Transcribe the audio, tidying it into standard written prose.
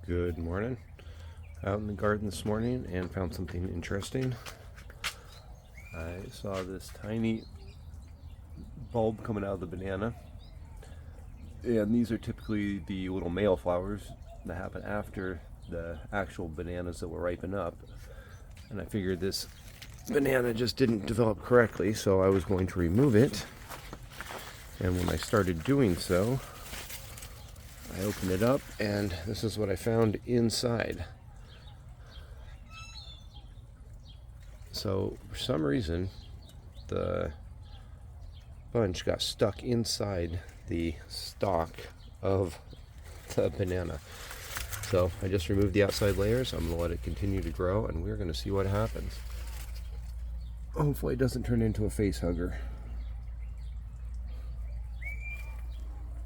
Good morning. Out in the garden this morning and found something interesting. I saw this tiny bulb coming out of the banana, and these are typically the little male flowers that happen after the actual bananas that will ripen up. And I figured this banana just didn't develop correctly, so I was going to remove it. And when I started doing so, I opened it up, and this is what I found inside. So, for some reason, the bunch got stuck inside the stalk of the banana. So, I just removed the outside layers. I'm going to let it continue to grow, and we're going to see what happens. Hopefully it doesn't turn into a face hugger.